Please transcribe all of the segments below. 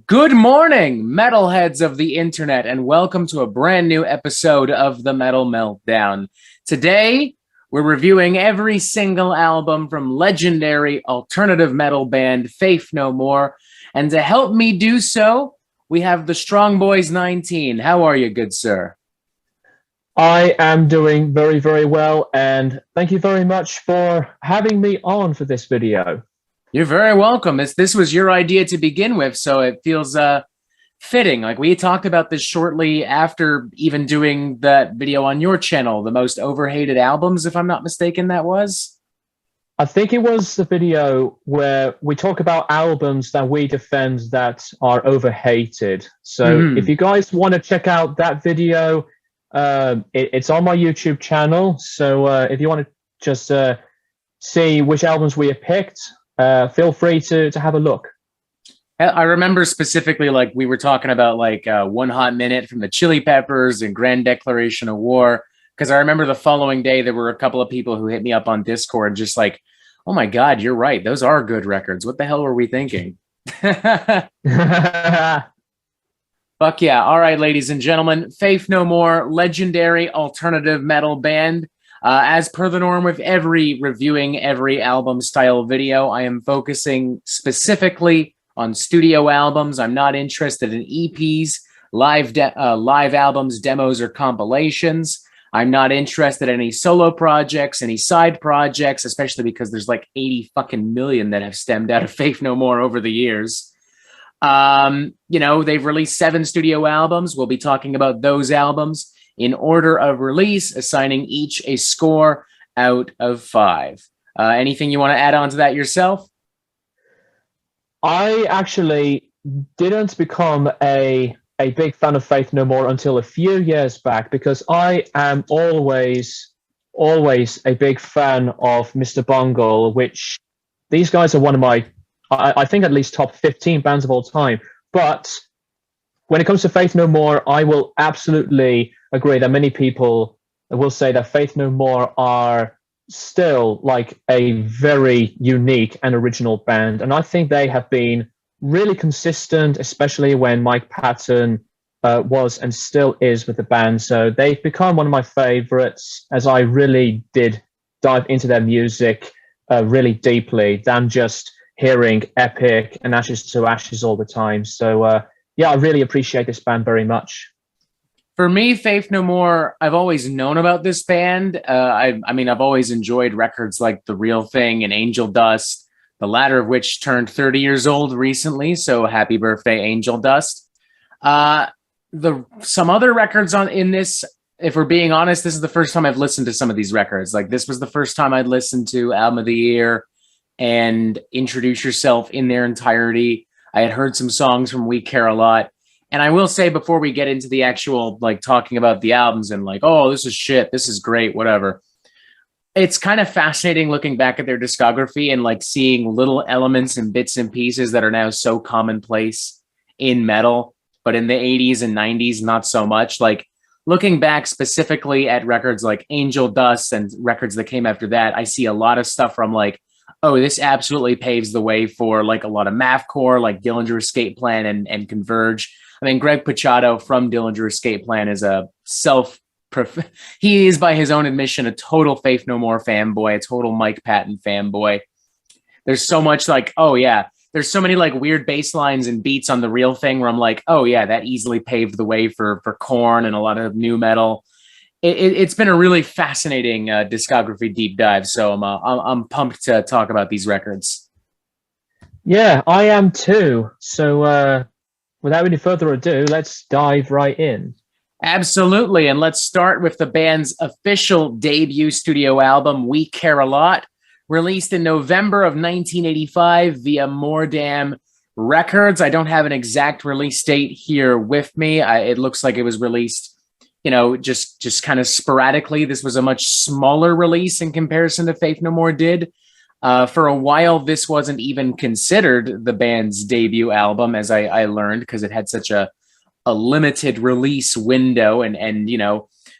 Good morning, metalheads of the internet, and welcome to a brand new episode of the Metal Meltdown. Today, we're reviewing every single album from legendary alternative metal band Faith No More, and to help me do so, we have TheStrongBoyz19. How are you, good sir? I am doing very, very well, and thank you very much for having me on for this video. You're very welcome. This was your idea to begin with, so it feels fitting. Like we talked about this shortly after even doing that video on your channel, the most overhated albums, if I'm not mistaken, that was? I think it was the video where we talk about albums that we defend that are overhated. So if you guys want to check out that video, it's on my YouTube channel. So if you want to just see which albums we have picked, feel free to have a look. I remember specifically, like we were talking about like One Hot Minute from the Chili Peppers and Grand Declaration of War. Because I remember the following day, there were a couple of people who hit me up on Discord just like, oh my God, you're right. Those are good records. What the hell were we thinking? Fuck yeah. All right, ladies and gentlemen, Faith No More, legendary alternative metal band. As per the norm with reviewing every album style video, I am focusing specifically on studio albums. I'm not interested in EPs, live albums, demos, or compilations. I'm not interested in any solo projects, any side projects, especially because there's like 80 fucking million that have stemmed out of Faith No More over the years. They've released 7 studio albums. We'll be talking about those albums in order of release, assigning each a score out of 5. Anything you want to add on to that yourself? I actually didn't become a big fan of Faith No More until a few years back, because I am always a big fan of Mr. Bungle, which these guys are one of my, I think at least top 15 bands of all time. But when it comes to Faith No More, I will absolutely agree that many people will say that Faith No More are still like a very unique and original band. And I think they have been really consistent, especially when Mike Patton was and still is with the band. So they've become one of my favorites, as I really did dive into their music really deeply than just hearing Epic and Ashes to Ashes all the time. So yeah, I really appreciate this band very much. For me, Faith No More, I've always known about this band. I mean, I've always enjoyed records like The Real Thing and Angel Dust, the latter of which turned 30 years old recently. So happy birthday, Angel Dust. Some other records in this, if we're being honest, this is the first time I've listened to some of these records. Like this was the first time I'd listened to Album of the Year and Introduce Yourself in their entirety. I had heard some songs from We Care a Lot. And I will say, before we get into the actual, like, talking about the albums and like, oh, this is shit, this is great, whatever. It's kind of fascinating looking back at their discography and like seeing little elements and bits and pieces that are now so commonplace in metal, but in the 80s and 90s, not so much. Like looking back specifically at records like Angel Dust and records that came after that, I see a lot of stuff from like, oh, this absolutely paves the way for like a lot of mathcore, like Dillinger Escape Plan and Converge. I mean, Greg Puciato from Dillinger Escape Plan is he is by his own admission a total Faith No More fanboy, a total Mike Patton fanboy. There's so much like, oh yeah, there's so many like weird bass lines and beats on The Real Thing where I'm like, oh yeah, that easily paved the way for Korn and a lot of new metal. It's been a really fascinating discography deep dive, so I'm pumped to talk about these records. Yeah, I am too. So without any further ado, let's dive right in. Absolutely. And let's start with the band's official debut studio album, We Care a Lot, released in November of 1985 via More Damn Records. I don't have an exact release date here with me. It looks like it was released, just kind of sporadically. This was a much smaller release in comparison to Faith No More did. For a while, this wasn't even considered the band's debut album, as I learned, because it had such a limited release window. And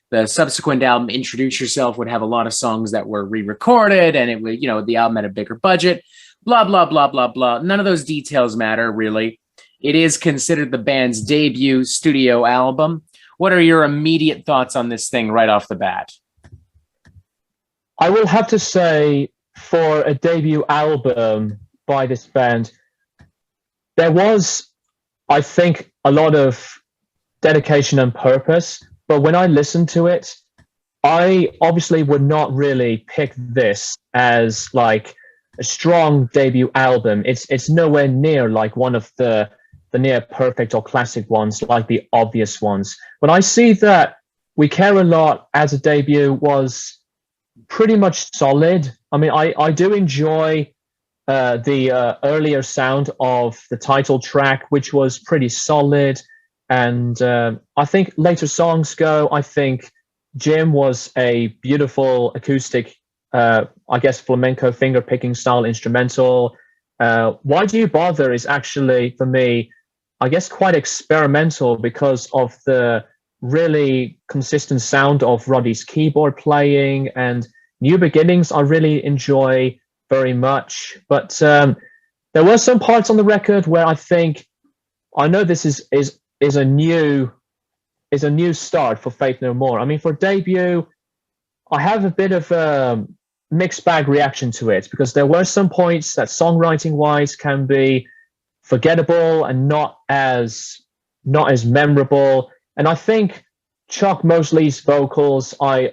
the subsequent album, Introduce Yourself, would have a lot of songs that were re-recorded, and it would, the album had a bigger budget, blah, blah, blah, blah, blah. None of those details matter, really. It is considered the band's debut studio album. What are your immediate thoughts on this thing right off the bat? I will have to say, for a debut album by this band, there was, I think, a lot of dedication and purpose. But when I listened to it, I obviously would not really pick this as like a strong debut album. It's nowhere near like one of the near perfect or classic ones, like the obvious ones. But I see that We Care a Lot as a debut was pretty much solid. I mean, I do enjoy the earlier sound of the title track, which was pretty solid. And I think later songs go, I think Jim was a beautiful acoustic, I guess, flamenco finger picking style instrumental. Why Do You Bother is actually, for me, I guess, quite experimental because of the really consistent sound of Roddy's keyboard playing, and New Beginnings I really enjoy very much. But there were some parts on the record where I know this is a new start for Faith No More. I mean, for debut, I have a bit of a mixed bag reaction to it because there were some points that songwriting wise can be forgettable and not as memorable. And I think Chuck Mosley's vocals, I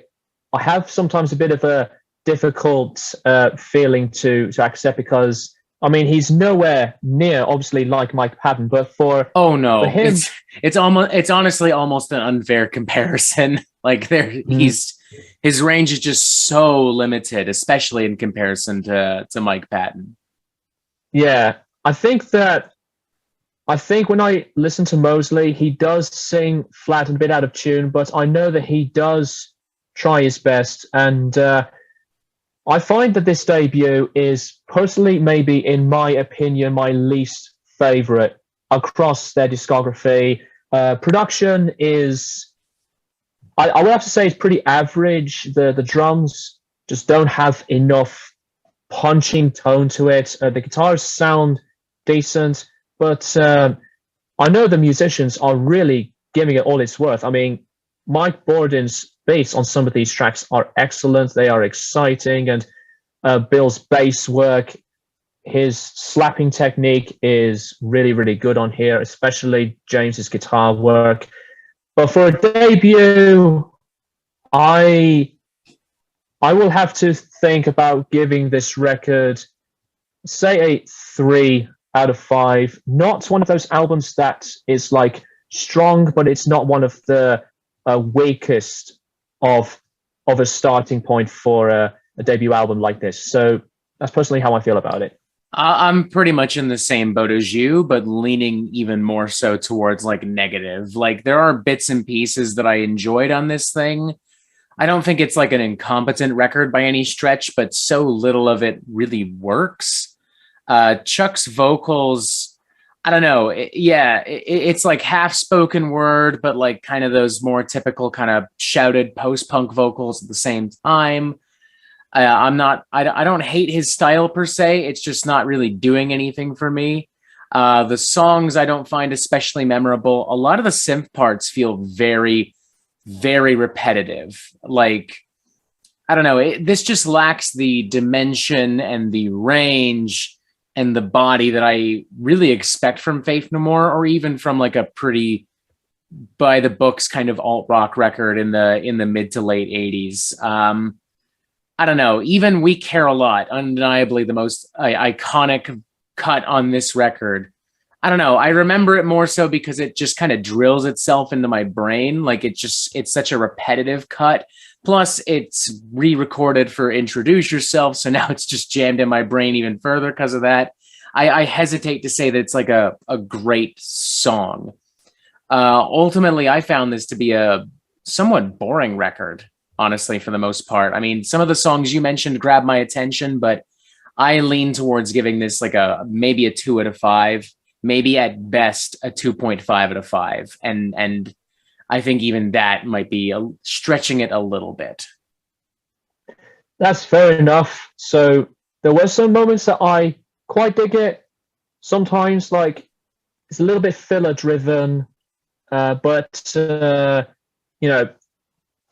have sometimes a bit of a difficult feeling to accept because I mean he's nowhere near obviously like Mike Patton, but for him, it's honestly almost an unfair comparison. Like his range is just so limited, especially in comparison to Mike Patton. Yeah, I think when I listen to Mosley, he does sing flat and a bit out of tune, but I know that he does try his best. And I find that this debut is personally, maybe in my opinion, my least favorite across their discography. Production is, I would have to say, it's pretty average. The drums just don't have enough punching tone to it. The guitars sound decent, but I know the musicians are really giving it all it's worth. I mean, Mike Borden's bass on some of these tracks are excellent. They are exciting, and Bill's bass work, his slapping technique is really, really good on here, especially James's guitar work. But for a debut, I will have to think about giving this record, say, a 3 out of 5. Not one of those albums that is like strong, but it's not one of the weakest of a starting point for a debut album like this. So that's personally how I feel about it. I'm pretty much in the same boat as you, but leaning even more so towards like negative. Like there are bits and pieces that I enjoyed on this thing. I don't think it's like an incompetent record by any stretch, but so little of it really works. Chuck's vocals, I don't know. It's like half spoken word, but like kind of those more typical kind of shouted post-punk vocals at the same time. I don't hate his style per se. It's just not really doing anything for me. The songs I don't find especially memorable. A lot of the synth parts feel very, very repetitive. Like, I don't know. This just lacks the dimension and the range and the body that I really expect from Faith No More, or even from like a pretty by the books kind of alt rock record in the mid to late 80s. I don't know. Even We Care a Lot, undeniably the most iconic cut on this record. I don't know. I remember it more so because it just kind of drills itself into my brain. Like it's such a repetitive cut. Plus it's re-recorded for Introduce Yourself. So now it's just jammed in my brain even further because of that. I hesitate to say that it's like a great song. Ultimately, I found this to be a somewhat boring record, honestly, for the most part. I mean, some of the songs you mentioned grabbed my attention, but I lean towards giving this like maybe a 2 out of 5, maybe at best a 2.5 out of 5. And I think even that might be stretching it a little bit. That's fair enough. So there were some moments that I quite dig it. Sometimes, like, it's a little bit filler driven, but you know,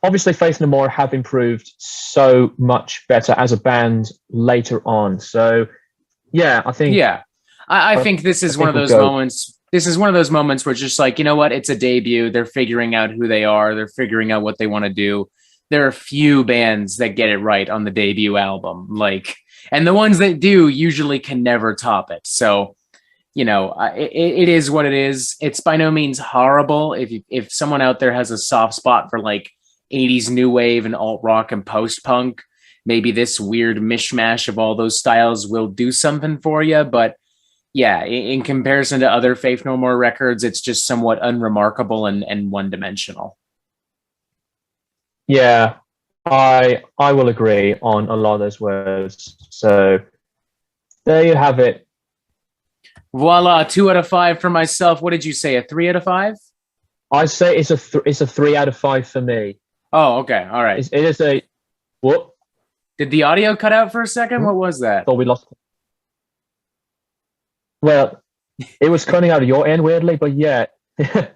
obviously Faith No More have improved so much better as a band later on. So yeah, I think Yeah. I think this is one of we'll those go. moments. This is one of those moments where it's just like, you know what? It's a debut. They're figuring out who they are. They're figuring out what they want to do. There are few bands that get it right on the debut album. Like, and the ones that do usually can never top it. So, you know, it is what it is. It's by no means horrible. If someone out there has a soft spot for like 80s new wave and alt rock and post punk, maybe this weird mishmash of all those styles will do something for you. But yeah, in comparison to other Faith No More records, it's just somewhat unremarkable and one dimensional. Yeah, I will agree on a lot of those words. So there you have it. Voila, 2 out of 5 for myself. What did you say? A 3 out of 5? I say it's a 3 out of 5 for me. Oh, okay. All right. It is a what? Did the audio cut out for a second? What was that? Thought we lost. Well, it was cutting out of your end weirdly, but yeah,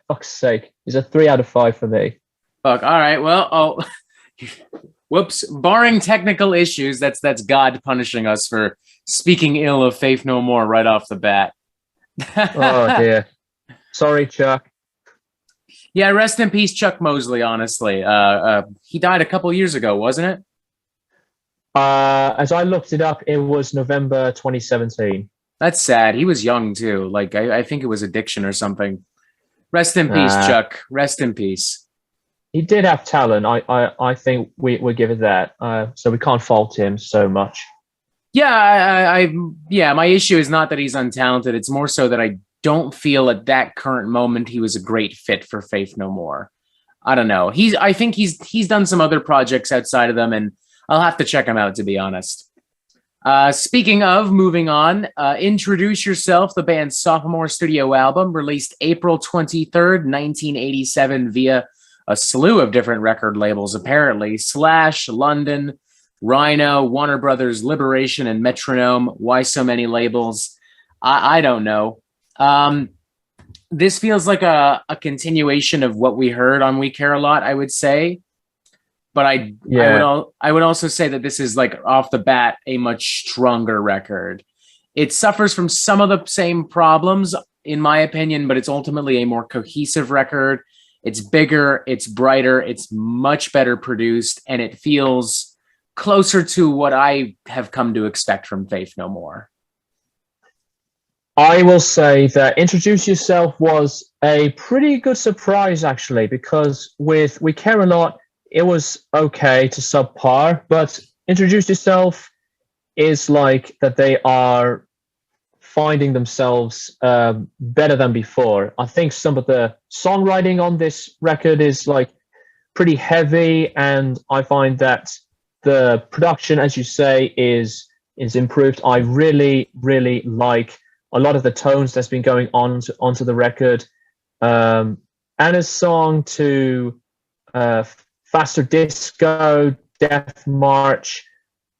fuck's sake, it's a 3 out of 5 for me. Fuck. All right. Well, oh, whoops. Barring technical issues, that's God punishing us for speaking ill of Faith No More right off the bat. Oh dear. Sorry, Chuck. Yeah, rest in peace, Chuck Mosley. Honestly, he died a couple years ago, wasn't it? As I looked it up, it was November 2017. That's sad. He was young too. Like I think it was addiction or something. Rest in peace, Chuck. Rest in peace. He did have talent. I think we give it that. So we can't fault him so much. Yeah, yeah. My issue is not that he's untalented. It's more so that I don't feel at that current moment he was a great fit for Faith No More. I don't know. I think he's done some other projects outside of them, and I'll have to check him out, to be honest. Speaking of moving on, Introduce Yourself, the band's sophomore studio album, released April 23rd, 1987 via a slew of different record labels, apparently. Slash, London, Rhino, Warner Brothers, Liberation, and Metronome. Why so many labels? I don't know. This feels like a continuation of what we heard on We Care a Lot, I would say. But I would also say that this is like off the bat a much stronger record. It suffers from some of the same problems, in my opinion, but it's ultimately a more cohesive record. It's bigger, it's brighter, it's much better produced, and it feels closer to what I have come to expect from Faith No More. I will say that Introduce Yourself was a pretty good surprise, actually, because with We Care a Lot, it was okay to subpar, but Introduce Yourself is like that they are finding themselves better than before. I think some of the songwriting on this record is like pretty heavy, and I find that the production, as you say, is improved. I really, really like a lot of the tones that's been going onto the record. Anna's song to Faster Disco, Death March,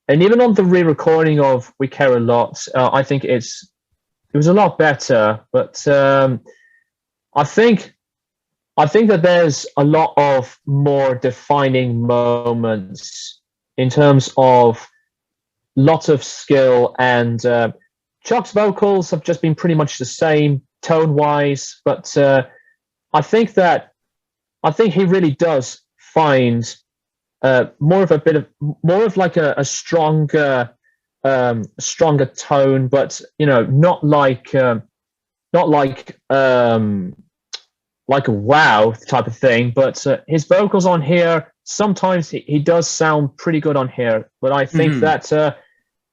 and even on the re-recording of We Care a Lot, I think it was a lot better. But I think that there's a lot of more defining moments in terms of lots of skill, and Chuck's vocals have just been pretty much the same tone-wise, but I think he really does find more of like a stronger tone, but you know, not like a wow type of thing. But his vocals on here, sometimes he does sound pretty good on here. But I think that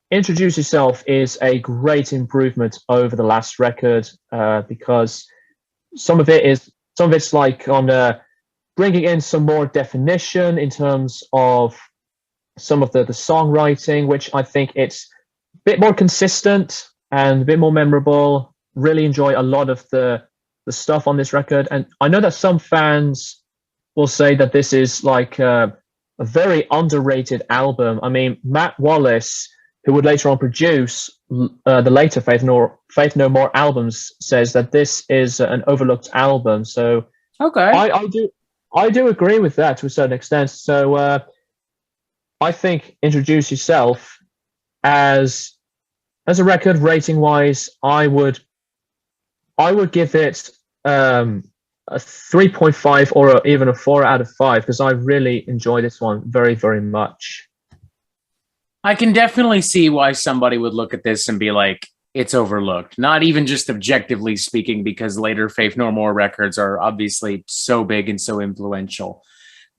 Introduce Yourself is a great improvement over the last record, because some of it's like on bringing in some more definition in terms of some of the songwriting, which I think it's a bit more consistent and a bit more memorable. Really enjoy a lot of the stuff on this record, and I know that some fans will say that this is like a very underrated album. I mean, Matt Wallace who would later on produce the later Faith No More albums, says that this is an overlooked album. So Okay. I do agree with that to a certain extent. So I think Introduce Yourself as a record rating wise, I would give it a 3.5 or even a 4 out of 5 because I really enjoy this one very, very much. I can definitely see why somebody would look at this and be like, it's overlooked. Not even just objectively speaking, because later Faith No More records are obviously so big and so influential.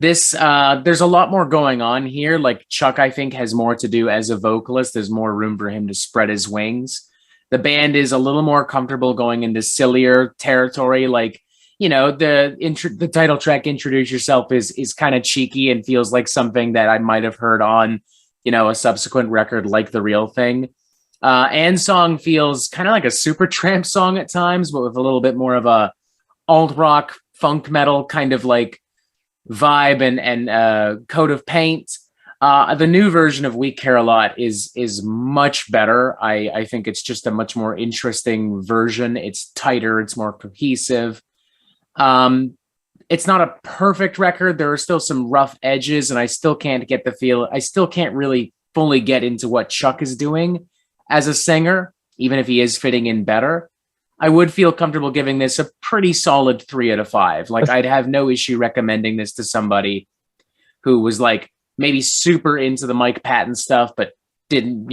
This there's a lot more going on here. Like Chuck, I think, has more to do as a vocalist. There's more room for him to spread his wings. The band is a little more comfortable going into sillier territory. Like, you know, the title track "Introduce Yourself" is kind of cheeky and feels like something that I might have heard on, you know, a subsequent record like The Real Thing. And song feels kind of like a Supertramp song at times, but with a little bit more of a alt rock, funk metal kind of like vibe and coat of paint. The new version of "We Care a Lot" is much better. I think it's just a much more interesting version. It's tighter, it's more cohesive. It's not a perfect record. There are still some rough edges, and I still can't get the feel. I still can't really fully get into what Chuck is doing as a singer, even if he is fitting in better. I would feel comfortable giving this a pretty solid 3 out of 5. Like, I'd have no issue recommending this to somebody who was like maybe super into the Mike Patton stuff, but didn't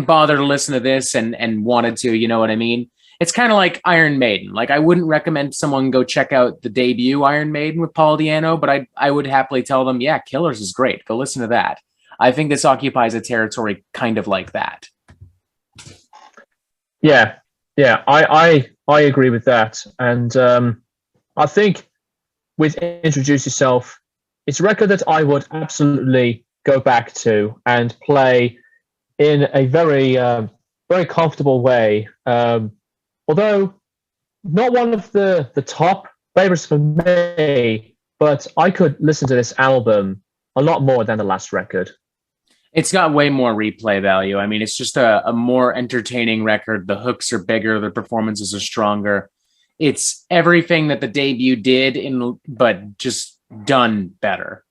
bother to listen to this and wanted to, you know what I mean? It's kind of like Iron Maiden. Like, I wouldn't recommend someone go check out the debut Iron Maiden with Paul Di'Anno, but I would happily tell them, yeah, Killers is great. Go listen to that. I think this occupies a territory kind of like that. Yeah, I agree with that, and I think with Introduce Yourself, it's a record that I would absolutely go back to and play in a very very comfortable way. Although not one of the top favorites for me, but I could listen to this album a lot more than the last record. It's got way more replay value. I mean, it's just a more entertaining record. The hooks are bigger, the performances are stronger. It's everything that the debut did, but just done better.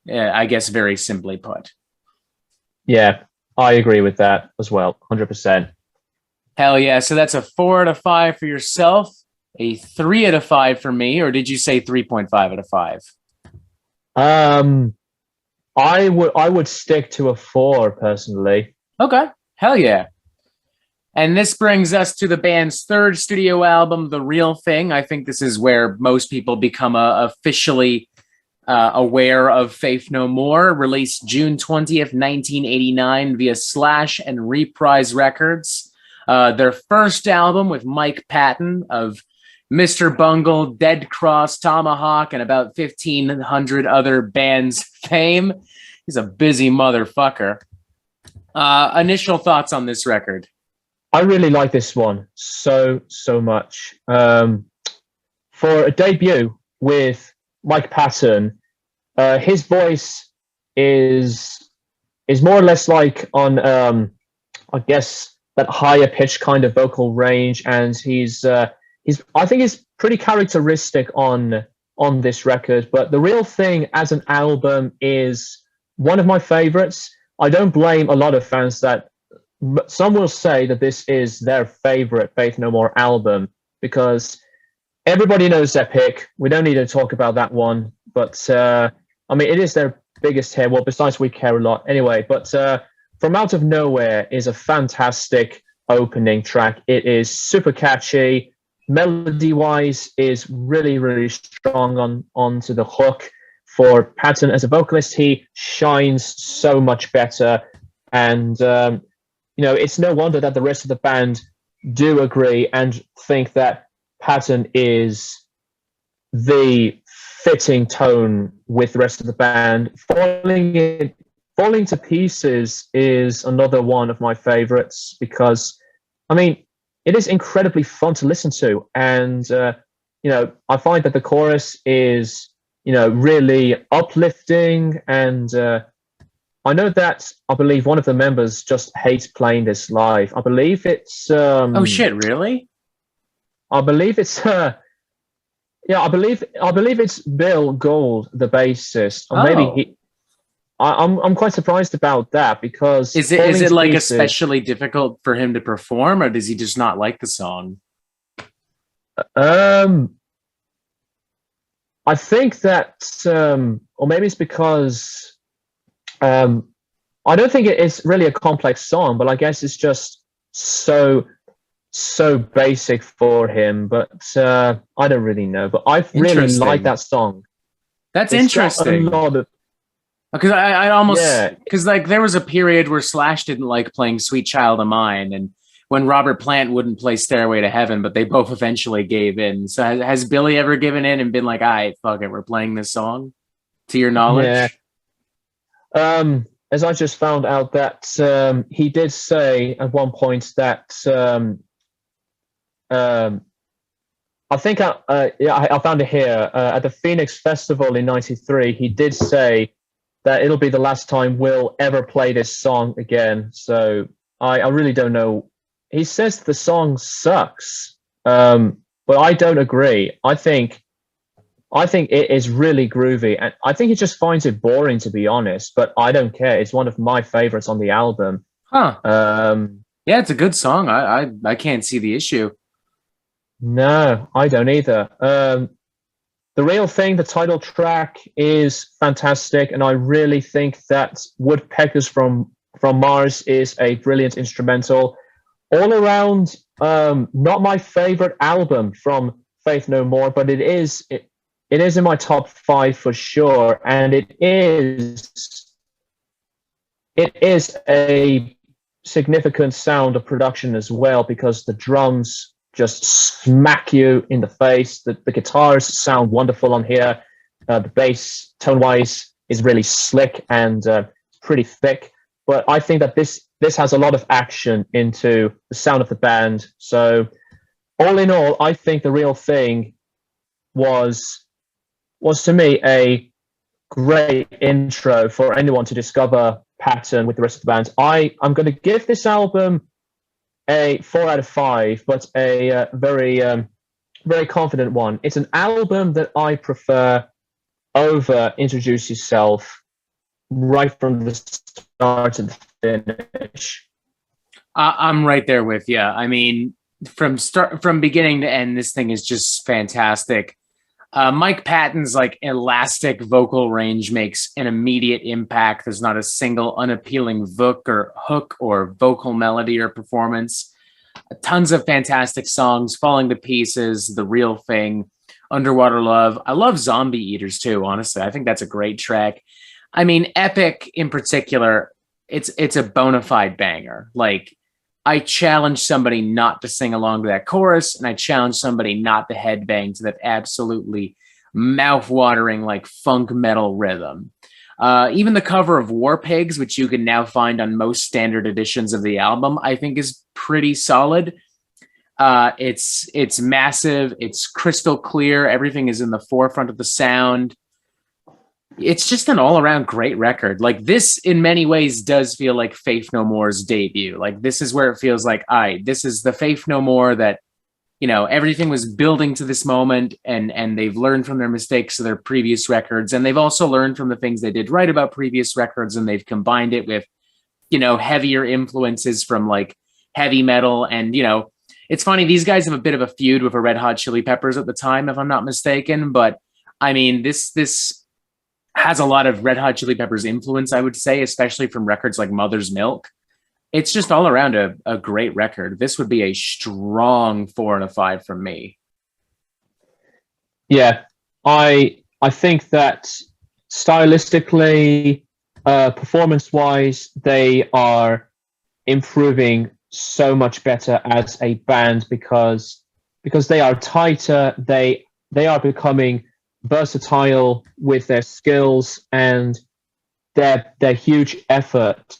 I guess very simply put. Yeah, I agree with that as well, 100%. Hell yeah. So that's a 4 out of 5 for yourself, a 3 out of 5 for me, or did you say 3.5 out of 5? I would stick to a 4 personally. Okay. Hell yeah. And this brings us to the band's third studio album, The Real Thing. I think this is where most people become officially aware of Faith No More. Released June 20th, 1989 via Slash and Reprise Records. Their first album with Mike Patton of Mr. Bungle, Dead Cross, Tomahawk, and about 1,500 other bands fame. He's a busy motherfucker. Initial thoughts on this record? I really like this one so much. For a debut with Mike Patton, his voice is more or less like on I guess that higher pitch kind of vocal range, and he's I think he's pretty characteristic on this record. But The Real Thing as an album is one of my favorites. I don't blame a lot of fans that some will say that this is their favorite Faith No More album because everybody knows their pick. We don't need to talk about that one, but I mean, it is their biggest hit. Well, besides We Care a Lot, anyway. But From Out of Nowhere is a fantastic opening track. It is super catchy. Melody-wise is really strong onto the hook. For Patton as a vocalist, he shines so much better, and it's no wonder that the rest of the band do agree and think that Patton is the fitting tone with the rest of the band. Falling to Pieces is another one of my favorites because, I mean, it is incredibly fun to listen to, and I find that the chorus is really uplifting, and I know that I believe one of the members just hates playing this live. I believe it's Oh shit, really? I believe it's yeah, I believe it's Bill Gold, the bassist, or maybe Oh. he. I'm quite surprised about that because Is Falling it to like Pieces. especially difficult for him to perform, or does he just not like the song? Um, I think that, or maybe it's because um, I don't think it's really a complex song, but I guess it's just so basic for him. But I don't really know. But I really like Interesting. that song. That's It's got a interesting. lot of Because I almost yeah. because like there was a period where Slash didn't like playing "Sweet Child of Mine," and when Robert Plant wouldn't play "Stairway to Heaven," but they both eventually gave in. So has Billy ever given in and been like, "All right, fuck it, we're playing this song"? To your Yeah. knowledge? As I just found out that he did say at one point that um, I think I found it here at the Phoenix Festival in '93. He did say that it'll be the last time we'll ever play this song again. So I really don't know. He says the song sucks, but I don't agree. I think it is really groovy, and I think he just finds it boring, to be honest. But I don't care. It's one of my favorites on the album. Huh? Um, Yeah, it's a good song. I can't see the issue. no, I don't either. The Real Thing, the title track, is fantastic, and I really think that Woodpeckers from Mars is a brilliant instrumental. All around, not my favorite album from Faith No More, but it is in my top 5 for sure, and it is a significant sound of production as well because the drums just smack you in the face. The guitars sound wonderful on here. The bass, tone wise, is really slick and pretty thick. But I think that this has a lot of action into the sound of the band. So all in all, I think The Real Thing was to me a great intro for anyone to discover Pattern with the rest of the band. I'm going to give this album a 4 out of 5, but a very confident one. It's an album that I prefer over Introduce Yourself right from the start to the finish. I'm right there with you. I mean, from beginning to end, this thing is just fantastic. Mike Patton's like elastic vocal range makes an immediate impact. There's not a single unappealing hook or vocal melody or performance. Tons of fantastic songs, Falling to Pieces, The Real Thing, Underwater Love. I love Zombie Eaters too, honestly. I think that's a great track. I mean, Epic in particular, it's a bona fide banger. Like, I challenge somebody not to sing along to that chorus, and I challenge somebody not to headbang to that absolutely mouth-watering, like, funk metal rhythm. Even the cover of War Pigs, which you can now find on most standard editions of the album, I think is pretty solid. It's massive. It's crystal clear. Everything is in the forefront of the sound. It's just an all-around great record. Like, this in many ways does feel like Faith No More's debut. Like, this is where it feels like, this is the Faith No More that, everything was building to this moment, and they've learned from their mistakes of their previous records, and they've also learned from the things they did right about previous records, and they've combined it with, heavier influences from like heavy metal. And, it's funny, these guys have a bit of a feud with the Red Hot Chili Peppers at the time, if I'm not mistaken, but I mean, this has a lot of Red Hot Chili Peppers influence, I would say, especially from records like Mother's Milk. It's just all around a great record. This would be a strong 4 out of 5 from me. Yeah, I think that stylistically, performance-wise, they are improving so much better as a band because they are tighter. They are becoming versatile with their skills and their huge effort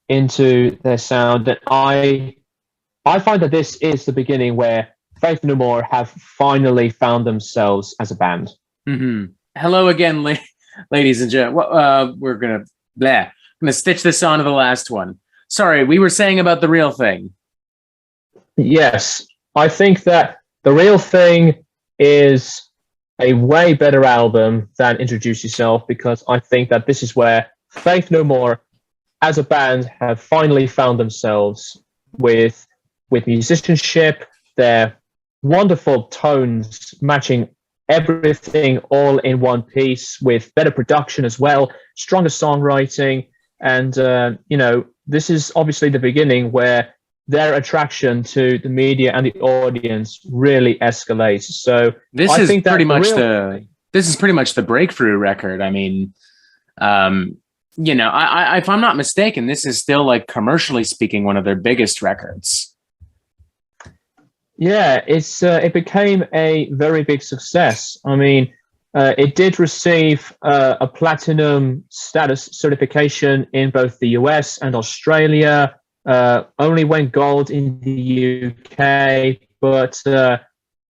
into their sound. And I find that this is the beginning where Faith No More have finally found themselves as a band. Mm-hmm. Hello again, ladies and gentlemen. We're gonna gonna stitch this on to the last one. Sorry, we were saying about The Real Thing. Yes, I think that The Real Thing is a way better album than Introduce Yourself, because I think that this is where Faith No More as a band have finally found themselves with musicianship, their wonderful tones matching everything all in one piece, with better production as well, stronger songwriting, and this is obviously the beginning where their attraction to the media and the audience really escalates. So This I is think that pretty much this is pretty much the breakthrough record. I mean, if I'm not mistaken, this is still, like, commercially speaking, one of their biggest records. Yeah, it became a very big success. I mean, it did receive a platinum status certification in both the US and Australia. Only went gold in the UK, but the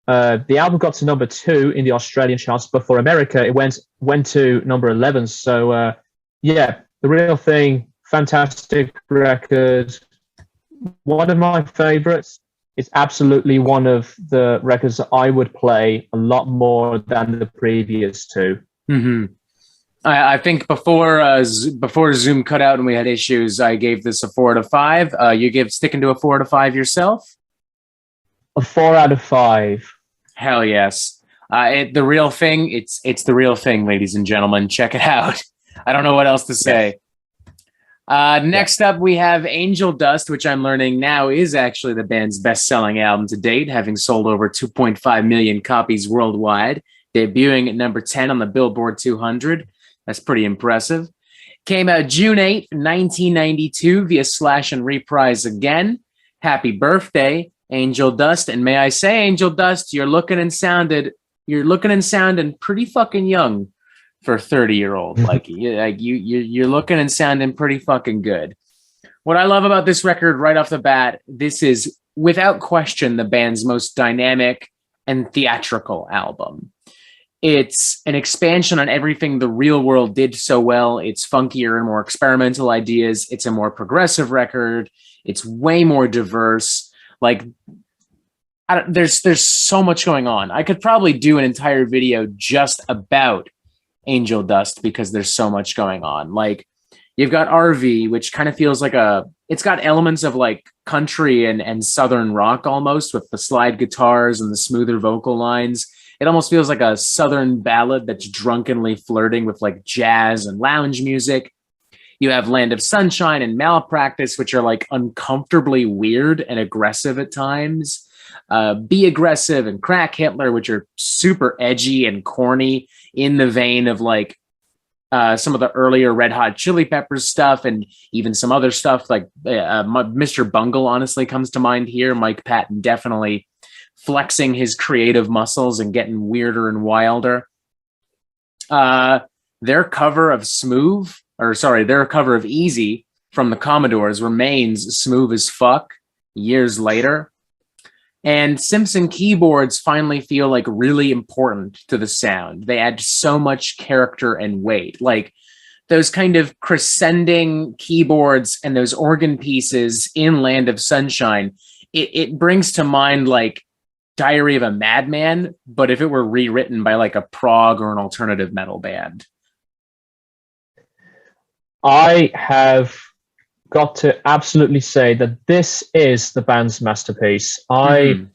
album got to number 2 in the Australian charts. But for America, it went to number 11. So yeah, The Real Thing, fantastic record. One of my favorites. It's absolutely one of the records that I would play a lot more than the previous two. Mm-hmm. I think before Zoom cut out and we had issues, I gave this a 4 out of 5. You give sticking to a 4 out of 5 yourself? A 4 out of 5. Hell yes. The Real Thing. It's The Real Thing, ladies and gentlemen. Check it out. I don't know what else to say. Next up, we have Angel Dust, which I'm learning now is actually the band's best-selling album to date, having sold over 2.5 million copies worldwide, debuting at number 10 on the Billboard 200. That's pretty impressive. Came out June 8th, 1992 via Slash and Reprise again. Happy birthday, Angel Dust. And may I say, Angel Dust, you're looking and sounding pretty fucking young for a 30-year-old. You're looking and sounding pretty fucking good. What I love about this record right off the bat, this is without question the band's most dynamic and theatrical album. It's an expansion on everything the Real World did so well. It's funkier and more experimental ideas. It's a more progressive record. It's way more diverse. There's so much going on. I could probably do an entire video just about Angel Dust because there's so much going on. Like, you've got RV, which kind of feels like it's got elements of like country and southern rock almost, with the slide guitars and the smoother vocal lines. It almost feels like a southern ballad that's drunkenly flirting with like jazz and lounge music. You have Land of Sunshine and Malpractice, which are like uncomfortably weird and aggressive at times. Be Aggressive and Crack Hitler, which are super edgy and corny, in the vein of like some of the earlier Red Hot Chili Peppers stuff, and even some other stuff like Mr. Bungle honestly comes to mind here. Mike Patton definitely flexing his creative muscles and getting weirder and wilder. Their cover of Easy from the Commodores remains smooth as fuck years later. And Simpson keyboards finally feel like really important to the sound. They add so much character and weight. Like those kind of crescending keyboards and those organ pieces in Land of Sunshine, it brings to mind like Diary of a Madman, but if it were rewritten by like a prog or an alternative metal band. I have got to absolutely say that this is the band's masterpiece. I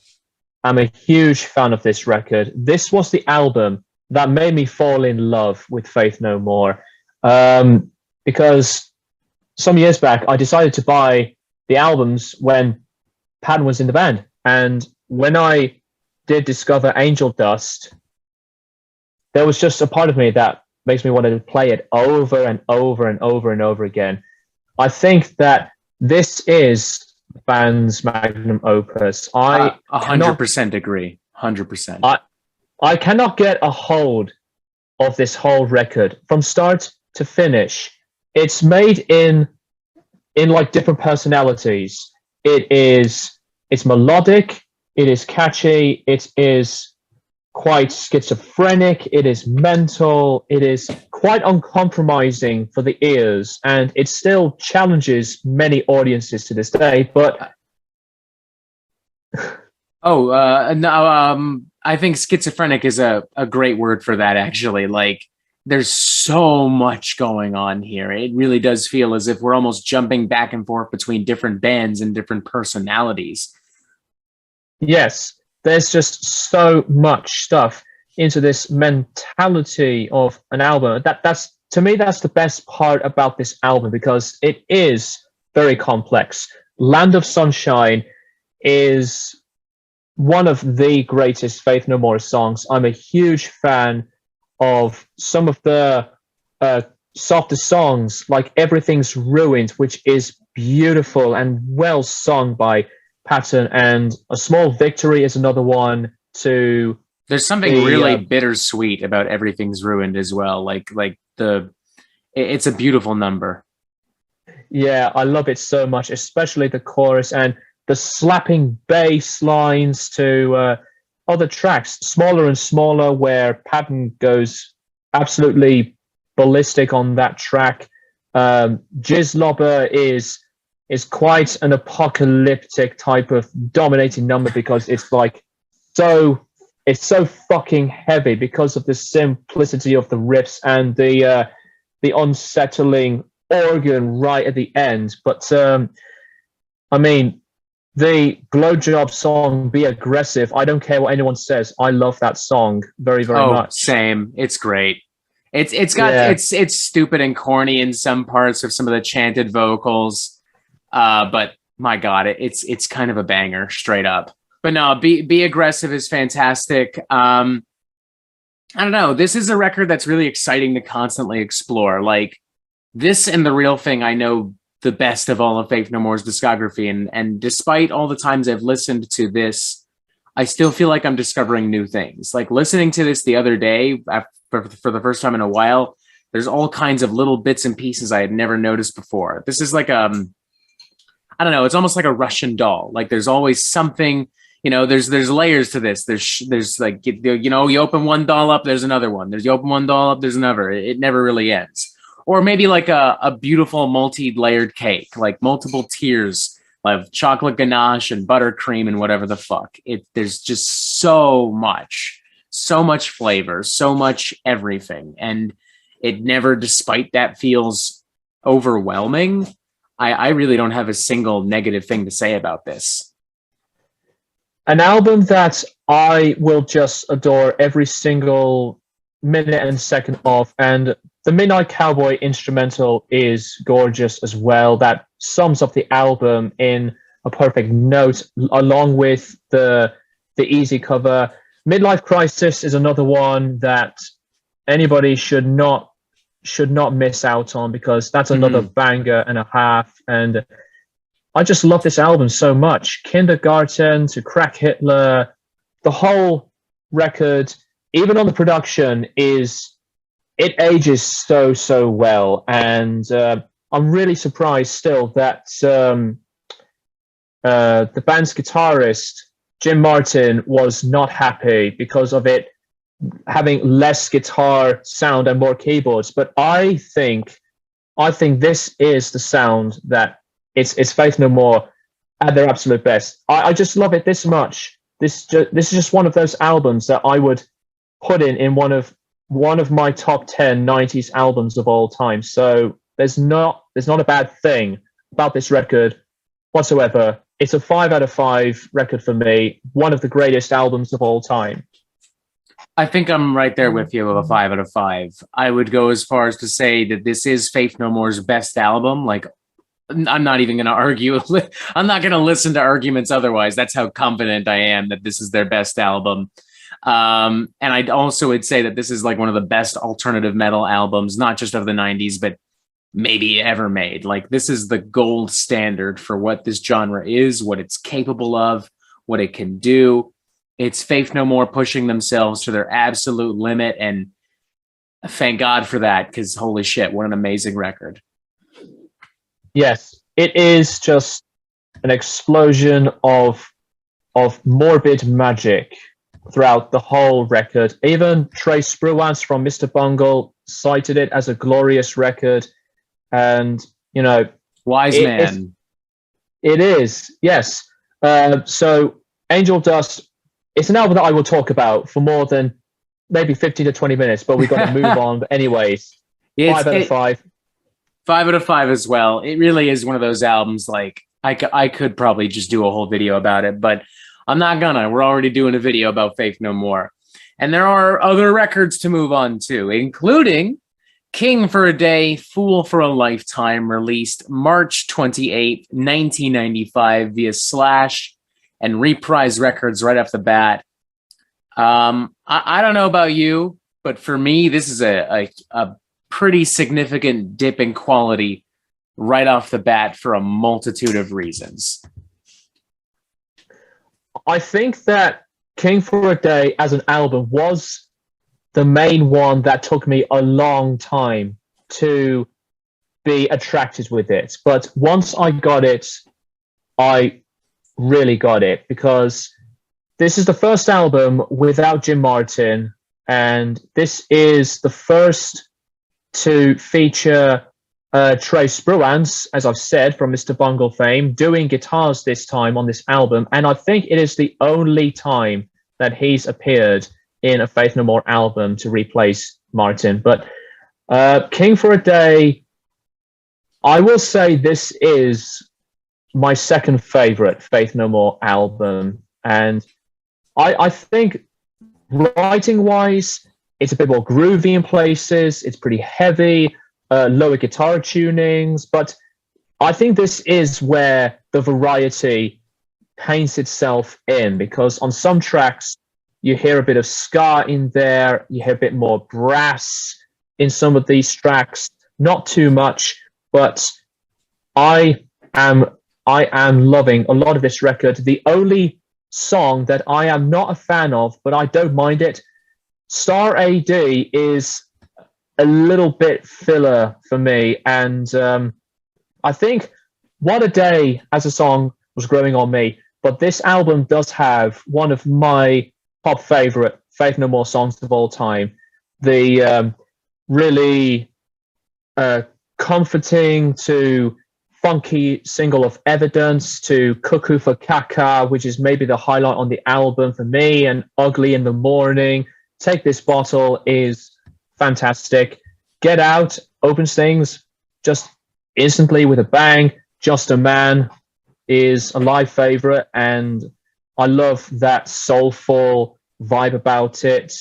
am a huge fan of this record. This was the album that made me fall in love with Faith No More. Because some years back, I decided to buy the albums when Patton was in the band. And when I did discover Angel Dust, there was just a part of me that makes me want to play it over and over and over and over again. I think that this is the band's magnum opus. I 100% agree. 100%. I cannot get a hold of this whole record from start to finish. It's made in like different personalities. It's melodic. It is catchy. It is quite schizophrenic. It is mental. It is quite uncompromising for the ears, and it still challenges many audiences to this day. But no, I think schizophrenic is a great word for that, actually. Like, there's so much going on here. It really does feel as if we're almost jumping back and forth between different bands and different personalities. yes, there's just so much stuff into this mentality of an album. That's to me, that's the best part about this album, because it is very complex. Land of Sunshine is one of the greatest Faith No More songs. I'm a huge fan of some of the softer songs, like Everything's Ruined, which is beautiful and well sung by Patton, and A Small Victory is another one. To There's something really bittersweet about Everything's Ruined as well. It's a beautiful number. Yeah, I love it so much, especially the chorus and the slapping bass lines to other tracks, Smaller and Smaller, where Patton goes absolutely ballistic on that track. Jizzlobber is quite an apocalyptic type of dominating number, because it's so fucking heavy because of the simplicity of the riffs and the unsettling organ right at the end. But I mean, the Blowjob song, Be Aggressive, I don't care what anyone says, I love that song very, very much. Same. It's great. It's stupid and corny in some parts of some of the chanted vocals, but my God, it's kind of a banger, straight up. But no, Be Aggressive is fantastic. I don't know. This is a record that's really exciting to constantly explore. Like, this and The Real Thing, I know the best of all of Faith No More's discography, and despite all the times I've listened to this, I still feel like I'm discovering new things. Like, listening to this the other day for the first time in a while, there's all kinds of little bits and pieces I had never noticed before. This is like I don't know, it's almost like a Russian doll. Like, there's always something, there's layers to this. There's like, you open one doll up, there's another one. You open one doll up, there's another. It never really ends. Or maybe like a beautiful multi-layered cake, like multiple tiers of chocolate ganache and buttercream and whatever the fuck. There's just so much flavor, so much everything. And it never, despite that, feels overwhelming. I really don't have a single negative thing to say about this. An album that I will just adore every single minute and second of, and the Midnight Cowboy instrumental is gorgeous as well. That sums up the album in a perfect note, along with the easy cover. Midlife Crisis is another one that anybody should not miss out on, because that's another banger and a half. And I just love this album so much. Kindergarten to Crack Hitler, the whole record, even on the production, it ages so well. And I'm really surprised still that the band's guitarist, Jim Martin, was not happy because of it having less guitar sound and more keyboards. But I think this is the sound that it's Faith No More at their absolute best. I just love it this much. This is just one of those albums that I would put in one of my top 10 90s albums of all time. So there's not a bad thing about this record whatsoever. It's a 5 out of 5 record for me. One of the greatest albums of all time. I think I'm right there with you with a 5 out of 5. I would go as far as to say that this is Faith No More's best album. Like, I'm not even going to argue. I'm not going to listen to arguments otherwise. That's how confident I am that this is their best album. And I also would say that this is like one of the best alternative metal albums, not just of the 90s, but maybe ever made. Like, this is the gold standard for what this genre is, what it's capable of, what it can do. It's Faith No More pushing themselves to their absolute limit, and thank God for that, because holy shit, what an amazing record. Yes, it is just an explosion of morbid magic throughout the whole record. Even Trey Spruance from Mr. Bungle cited it as a glorious record, and Wise man. It is, yes. So Angel Dust, it's an album that I will talk about for more than maybe 15 to 20 minutes, but we've got to move on. But anyways, 5 out of 5. 5 out of 5 as well. It really is one of those albums, like, I could probably just do a whole video about it, but I'm not gonna. We're already doing a video about Faith No More. And there are other records to move on to, including King for a Day, Fool for a Lifetime, released March 28th, 1995 via Slash and Reprise Records right off the bat. I don't know about you, but for me, this is a pretty significant dip in quality right off the bat for a multitude of reasons. I think that King for a Day as an album was the main one that took me a long time to be attracted with it. But once I got it, I really got it, because this is the first album without Jim Martin, and this is the first to feature Trey Spruance, as I've said, from Mr. Bungle fame, doing guitars this time on this album. And I think it is the only time that he's appeared in a Faith No More album to replace Martin. But King for a Day, I will say this is my second favorite Faith No More album. And I think writing-wise, it's a bit more groovy in places. It's pretty heavy, lower guitar tunings. But I think this is where the variety paints itself in, because on some tracks, you hear a bit of ska in there. You hear a bit more brass in some of these tracks. Not too much, but I am loving a lot of this record. The only song that I am not a fan of, but I don't mind it, Star AD, is a little bit filler for me. And I think What a Day as a song was growing on me. But this album does have one of my top favorite Faith No More songs of all time. The really comforting to funky single of Evidence, to Cuckoo for Kaka, which is maybe the highlight on the album for me, and Ugly in the Morning. Take This Bottle is fantastic. Get Out opens things just instantly with a bang. Just a Man is a live favorite, and I love that soulful vibe about it.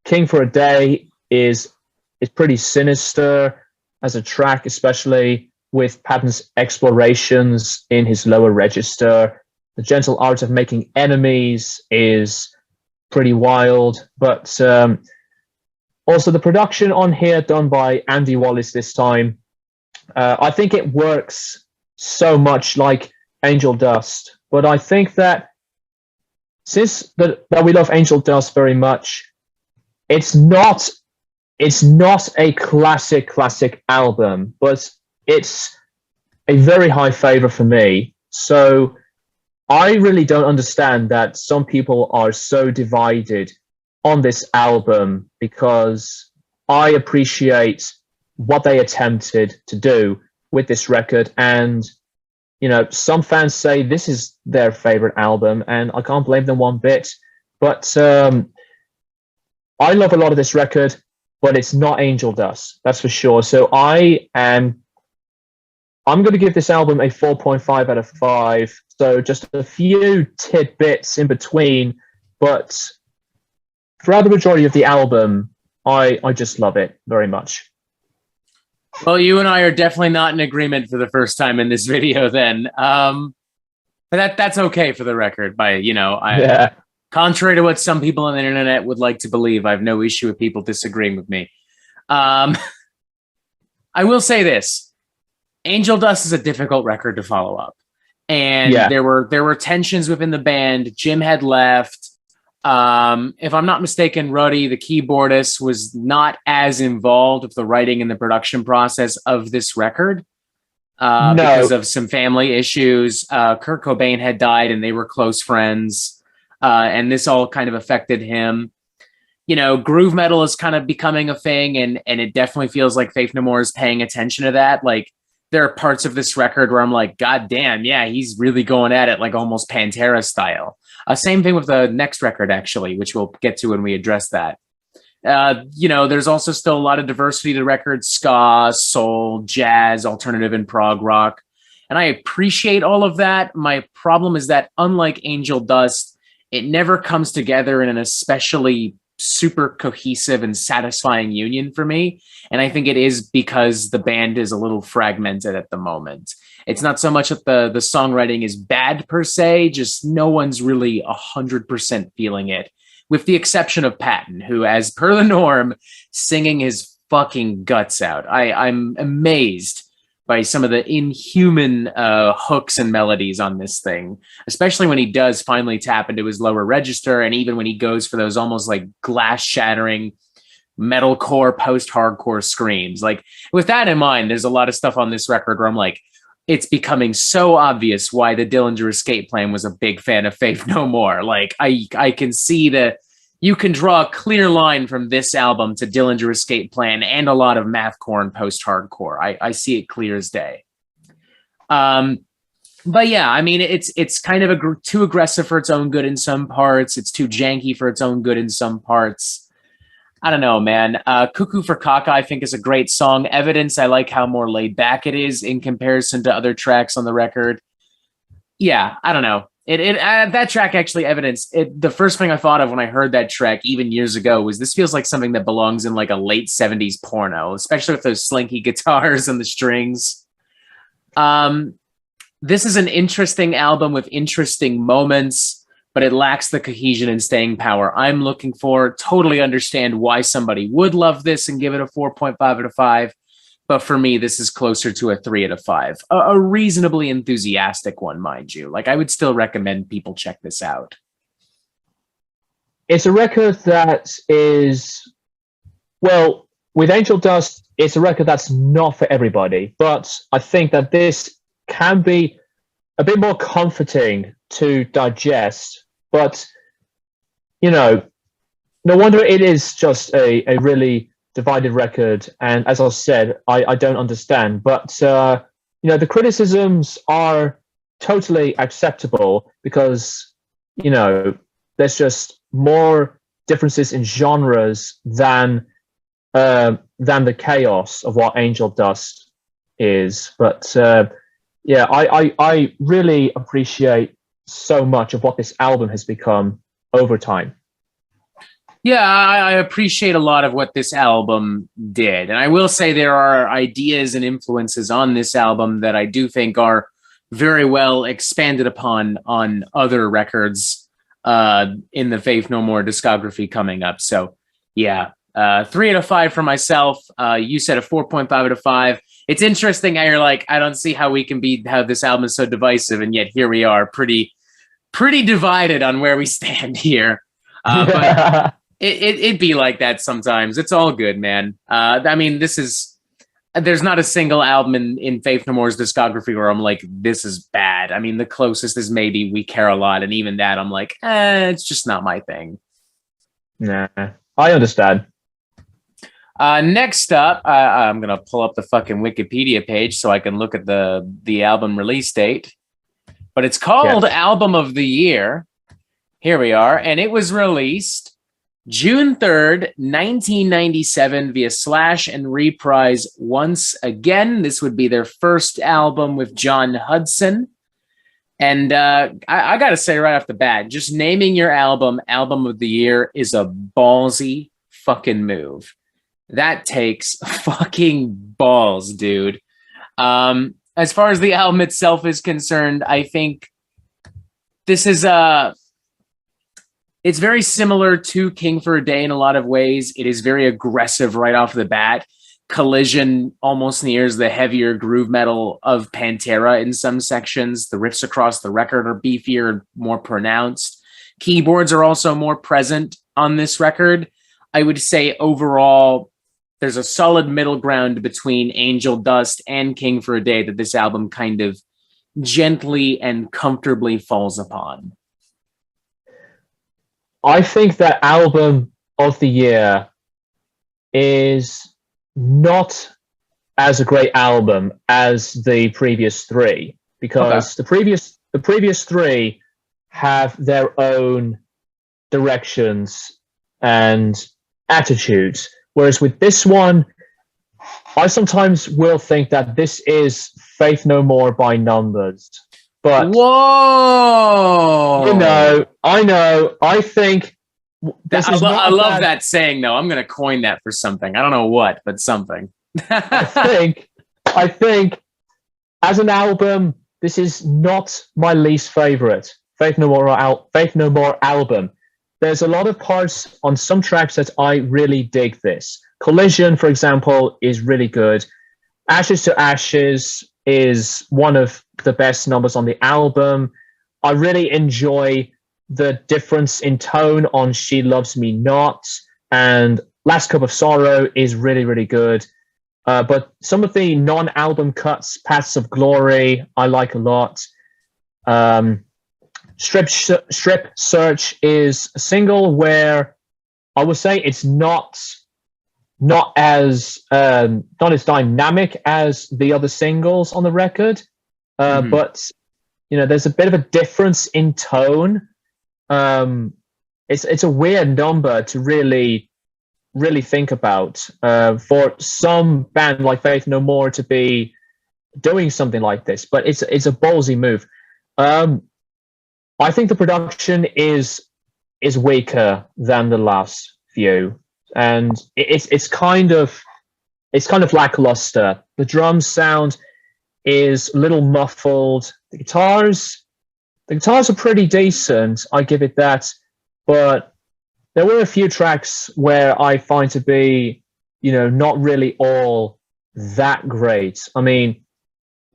King for a Day is pretty sinister as a track, especially with Patton's explorations in his lower register. The Gentle Art of Making Enemies is pretty wild, but also the production on here done by Andy Wallace this time. I think it works so much like Angel Dust, but I think that since that we love Angel Dust very much, it's not a classic album, but it's a very high favor for me. So I really don't understand that some people are so divided on this album, because I appreciate what they attempted to do with this record. And, some fans say this is their favorite album, and I can't blame them one bit. But I love a lot of this record, but it's not Angel Dust, that's for sure. So I'm going to give this album a 4.5 out of 5. So just a few tidbits in between, but throughout the majority of the album, I just love it very much. Well, you and I are definitely not in agreement for the first time in this video then. But that's okay for the record. Contrary to what some people on the internet would like to believe, I have no issue with people disagreeing with me. I will say this. Angel Dust is a difficult record to follow up. And there were tensions within the band. Jim had left. If I'm not mistaken, Ruddy, the keyboardist, was not as involved with the writing and the production process of this record because of some family issues. Kurt Cobain had died and they were close friends. And this all kind of affected him. groove metal is kind of becoming a thing, and it definitely feels like Faith No More is paying attention to that. Like, there are parts of this record where I'm like, God damn, yeah, he's really going at it like almost Pantera style. Same thing with the next record, actually, which we'll get to when we address that. There's also still a lot of diversity to the record: ska, soul, jazz, alternative, and prog rock. And I appreciate all of that. My problem is that, unlike Angel Dust, it never comes together in an especially super cohesive and satisfying union for me. And I think it is because the band is a little fragmented at the moment. It's not so much that the songwriting is bad per se, just no one's really 100% feeling it, with the exception of Patton, who, as per the norm, singing his fucking guts out. I'm amazed by some of the inhuman hooks and melodies on this thing, especially when he does finally tap into his lower register, and even when he goes for those almost like glass-shattering metalcore, post-hardcore screams. Like, with that in mind, there's a lot of stuff on this record where I'm like, it's becoming so obvious why the Dillinger Escape Plan was a big fan of Faith No More. Like, I can see that you can draw a clear line from this album to Dillinger Escape Plan and a lot of mathcore and post-hardcore. I see it clear as day. But yeah, I mean, it's kind of too aggressive for its own good in some parts. It's too janky for its own good in some parts. I don't know, man. Cuckoo for Kaka, I think, is a great song. Evidence, I like how more laid back it is in comparison to other tracks on the record. Yeah, I don't know. That track, actually, Evidence, the first thing I thought of when I heard that track even years ago was, this feels like something that belongs in like a late 70s porno, especially with those slinky guitars and the strings. This is an interesting album with interesting moments, but it lacks the cohesion and staying power I'm looking for. Totally understand why somebody would love this and give it a 4.5 out of 5. But for me, this is closer to a 3 out of 5. A reasonably enthusiastic one, mind you. Like, I would still recommend people check this out. It's a record that is, well, with Angel Dust, it's a record that's not for everybody. But I think that this can be a bit more comforting to digest. But, no wonder it is just a really divided record. And as I said, I don't understand. But, the criticisms are totally acceptable because, there's just more differences in genres than the chaos of what Angel Dust is. But, I really appreciate so much of what this album has become over time. Yeah, I appreciate a lot of what this album did. And I will say there are ideas and influences on this album that I do think are very well expanded upon on other records in the Faith No More discography coming up. So, yeah, 3 out of 5 for myself. You said a 4.5 out of 5. It's interesting how you're like, I don't see how we can how this album is so divisive, and yet here we are, pretty divided on where we stand here. But it'd be like that sometimes. It's all good, man. I mean, there's not a single album in Faith No More's discography where I'm like, this is bad. I mean, the closest is maybe We Care a Lot, and even that I'm like, it's just not my thing. Nah, I understand. Next up, I'm gonna pull up the fucking Wikipedia page so I can look at the album release date. But it's called Album of the Year. Here we are, and it was released June 3rd, 1997 via Slash and Reprise once again. This would be their first album with John Hudson. And I got to say right off the bat, just naming your album of the year is a ballsy fucking move. That takes fucking balls, dude. As far as the album itself is concerned, I think this is it's very similar to King for a Day in a lot of ways. It is very aggressive right off the bat. Collision almost nears the heavier groove metal of Pantera in some sections. The riffs across the record are beefier and more pronounced. Keyboards are also more present on this record. I would say overall, there's a solid middle ground between Angel Dust and King for a Day that this album kind of gently and comfortably falls upon. I think that album of the Year is not as a great album as the previous three, because the previous three have their own directions and attitudes, whereas with this one, I sometimes will think that this is Faith No More by numbers. But whoa, I know, I think this is I love that saying though. I'm gonna coin that for something. I don't know what, but something. I think as an album, this is not my least favorite Faith No More album. There's a lot of parts on some tracks that I really dig this. Collision, for example, is really good. Ashes to Ashes is one of the best numbers on the album. I really enjoy the difference in tone on She Loves Me Not, and Last Cup of Sorrow is really, really good. But some of the non-album cuts, Paths of Glory, I like a lot. Strip Search is a single where I would say it's not as dynamic as the other singles on the record, but there's a bit of a difference in tone. It's a weird number to really think about for some band like Faith No More to be doing something like this, but it's a ballsy move. I think the production is weaker than the last few, and it's kind of lackluster. The drum sound is a little muffled. The guitars are pretty decent, I give it that, but there were a few tracks where I find to be, not really all that great. I mean,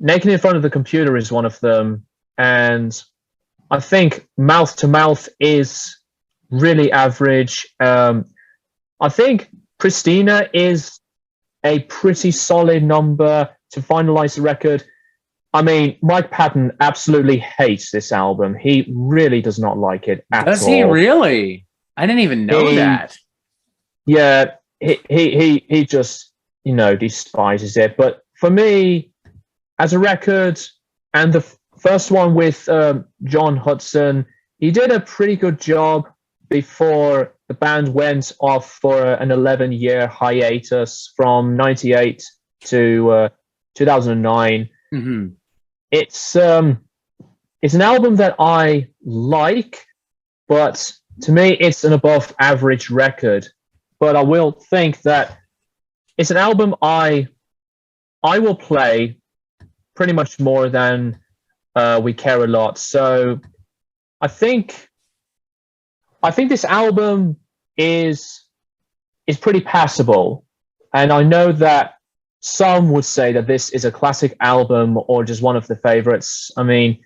Naked in Front of the Computer is one of them, and I think Mouth to Mouth is really average. I think Christina is a pretty solid number to finalize the record. I mean, Mike Patton absolutely hates this album. He really does not like it at all. Does he really? I didn't even know that. Yeah, he just, despises it. But for me, as a record, and the first one with John Hudson, he did a pretty good job before the band went off for an 11-year hiatus from 98 to 2009. Mm-hmm. It's an album that I like, but to me, it's an above average record. But I will think that it's an album I will play pretty much more than We Care a Lot. So I think this album is pretty passable, and I know that some would say that this is a classic album or just one of the favorites. I mean,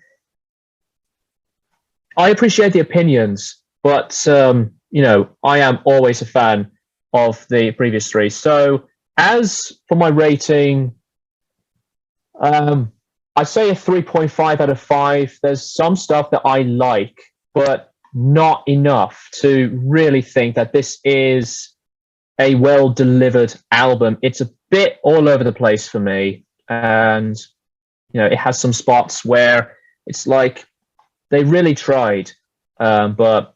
I appreciate the opinions, but I am always a fan of the previous three. So as for my rating, I say a 3.5 out of 5. There's some stuff that I like, but not enough to really think that this is a well-delivered album. It's a bit all over the place for me. And, it has some spots where it's like they really tried. But,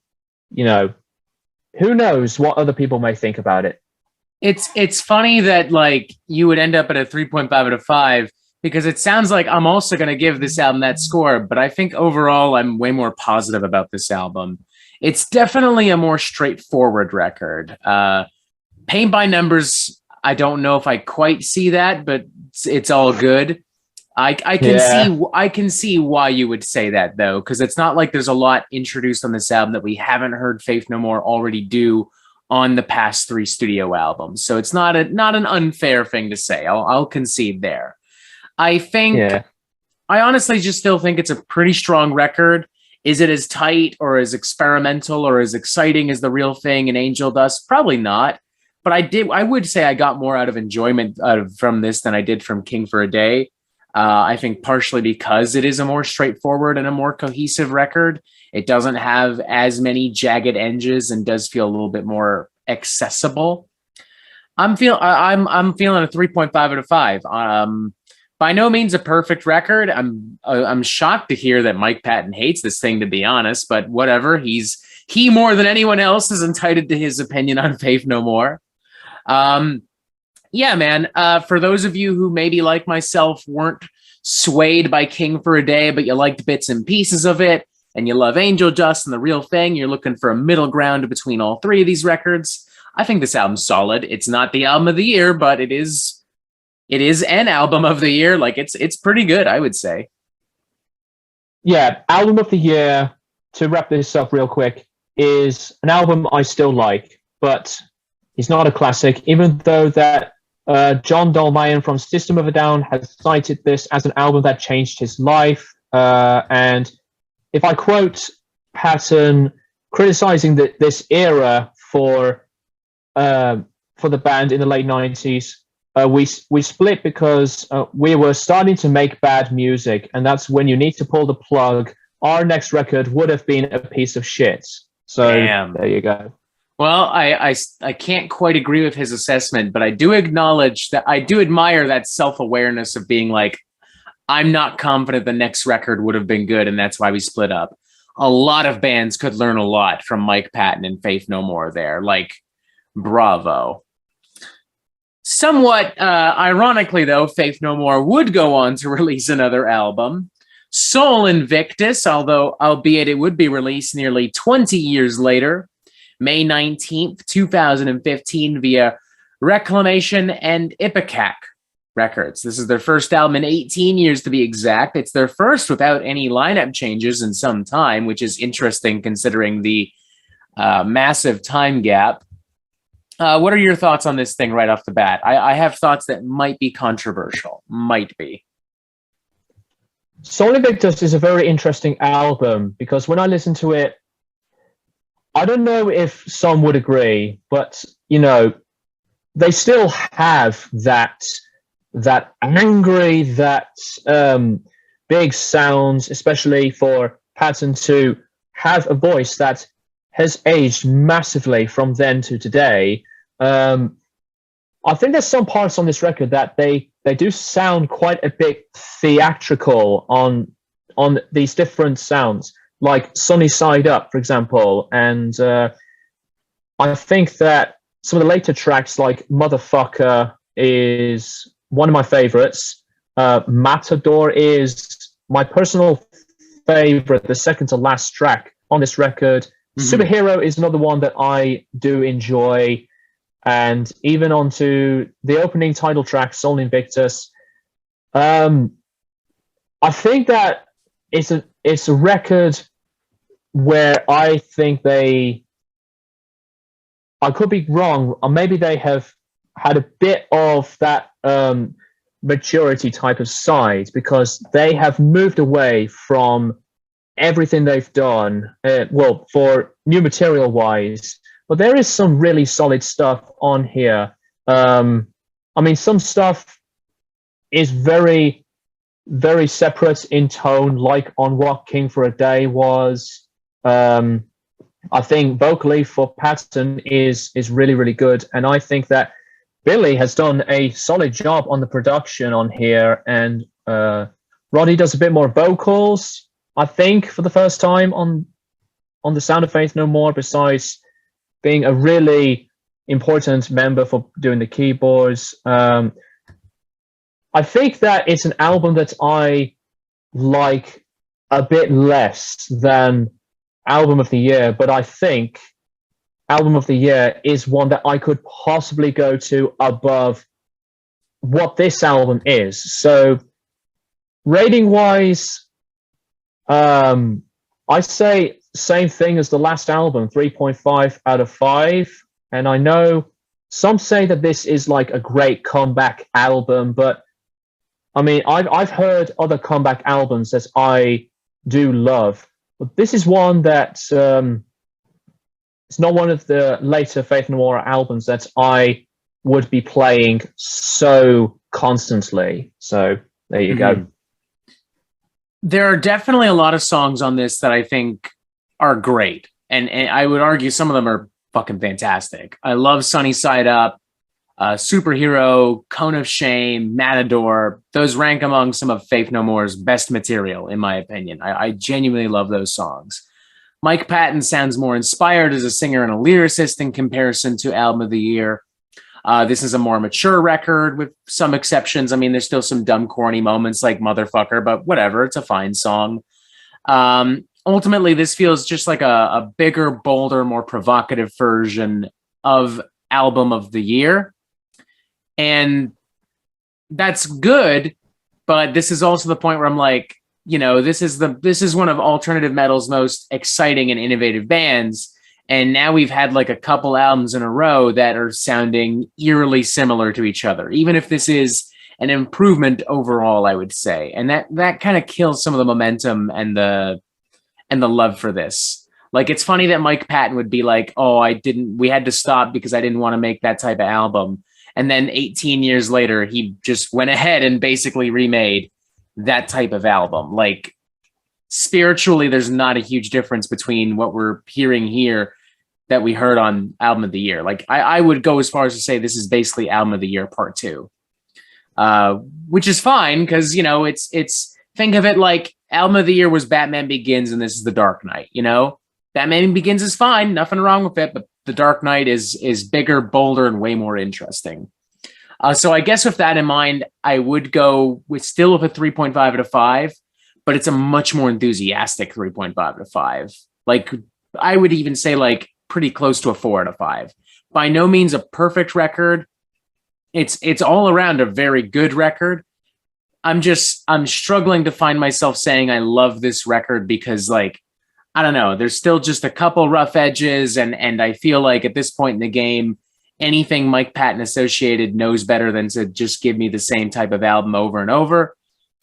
who knows what other people may think about it. It's funny that you would end up at a 3.5 out of 5, because it sounds like I'm also going to give this album that score, but I think overall I'm way more positive about this album. It's definitely a more straightforward record. Paint by Numbers, I don't know if I quite see that, but it's all good. I can see why you would say that though, because it's not like there's a lot introduced on this album that we haven't heard Faith No More already do on the past 3 studio albums. So it's not an unfair thing to say. I'll concede there. I think I honestly just still think it's a pretty strong record. Is it as tight or as experimental or as exciting as The Real Thing and Angel Dust? Probably not. But I would say I got more out of enjoyment from this than I did from King for a Day. I think partially because it is a more straightforward and a more cohesive record. It doesn't have as many jagged edges and does feel a little bit more accessible. I'm feeling a 3.5 out of 5. By no means a perfect record. I'm shocked to hear that Mike Patton hates this thing, to be honest, but whatever. He more than anyone else is entitled to his opinion on Faith No More. Yeah, man. For those of you who maybe like myself weren't swayed by King for a Day, but you liked bits and pieces of it, and you love Angel Dust and The Real Thing, you're looking for a middle ground between all three of these records. I think this album's solid. It's not the album of the year, but it is an album of the year. Like it's pretty good, I would say. Yeah, album of the year, to wrap this up real quick, is an album I still like, but it's not a classic, even though that John Dolmayan from System of a Down has cited this as an album that changed his life. And if I quote Patton criticizing this era for the band in the late 90s, we split because we were starting to make bad music, and that's when you need to pull the plug. Our next record would have been a piece of shit. So Damn. There you go. Well, I can't quite agree with his assessment, but I do acknowledge that I do admire that self-awareness of being like, I'm not confident the next record would have been good, and that's why we split up. A lot of bands could learn a lot from Mike Patton and Faith No More there. Like, bravo. Somewhat ironically, though, Faith No More would go on to release another album, Soul Invictus, albeit it would be released nearly 20 years later, May 19th, 2015, via Reclamation and Ipecac Records. This is their first album in 18 years, to be exact. It's their first without any lineup changes in some time, which is interesting considering the massive time gap. What are your thoughts on this thing right off the bat? I have thoughts that might be controversial. Might be. Soul Invictus is a very interesting album because when I listen to it, I don't know if some would agree, but they still have that angry, big sounds, especially for Patton to have a voice that has aged massively from then to today. I think there's some parts on this record that they do sound quite a bit theatrical on these different sounds, like Sunny Side Up, for example. And I think that some of the later tracks, like Motherfucker, is one of my favorites. Matador is my personal favorite, the second to last track on this record. Superhero is another one that I do enjoy. And even onto the opening title track, Soul Invictus. I think that it's a record where I think I could be wrong, or maybe they have had a bit of that maturity type of side, because they have moved away from everything they've done, for new material wise, but there is some really solid stuff on here. Some stuff is very, very separate in tone, like on what King for a Day was. I think vocally for Patton is really, really good, and I think that Billy has done a solid job on the production on here, and Roddy does a bit more vocals, I think, for the first time on the Sound of Faith No More, besides being a really important member for doing the keyboards. I think that it's an album that I like a bit less than Album of the Year, but I think Album of the Year is one that I could possibly go to above what this album is. So rating wise, I say same thing as the last album, 3.5 out of 5. And I know some say that this is like a great comeback album, but I mean, I've heard other comeback albums that I do love, but this is one that it's not one of the later Faith No More albums that I would be playing so constantly. So there you go. There are definitely a lot of songs on this that I think are great. And I would argue some of them are fucking fantastic. I love Sunny Side Up, Superhero, Cone of Shame, Matador. Those rank among some of Faith No More's best material, in my opinion. I genuinely love those songs. Mike Patton sounds more inspired as a singer and a lyricist in comparison to Album of the Year. This is a more mature record with some exceptions. I mean, there's still some dumb, corny moments like Motherfucker, but whatever. It's a fine song. Ultimately, this feels just like a bigger, bolder, more provocative version of Album of the Year. And that's good, but this is also the point where I'm like, you know, this is one of alternative metal's most exciting and innovative bands. And now we've had like a couple albums in a row that are sounding eerily similar to each other, even if this is an improvement overall, I would say. And that kind of kills some of the momentum and the love for this. Like, it's funny that Mike Patton would be like, oh, we had to stop because I didn't want to make that type of album. And then 18 years later, he just went ahead and basically remade that type of album. Like, spiritually, there's not a huge difference between what we're hearing here that we heard on Album of the Year. Like, I would go as far as to say this is basically Album of the Year Part 2, which is fine because, you know, it's think of it like Album of the Year was Batman Begins and this is The Dark Knight, you know? Batman Begins is fine, nothing wrong with it, but The Dark Knight is bigger, bolder, and way more interesting. So I guess with that in mind, I would go with a 3.5 out of 5, but it's a much more enthusiastic 3.5 out of 5. Like, I would even say like pretty close to a 4 out of 5. By no means a perfect record. It's all around a very good record. I'm struggling to find myself saying I love this record because, like, I don't know, there's still just a couple rough edges, and I feel like at this point in the game, anything Mike Patton associated knows better than to just give me the same type of album over and over.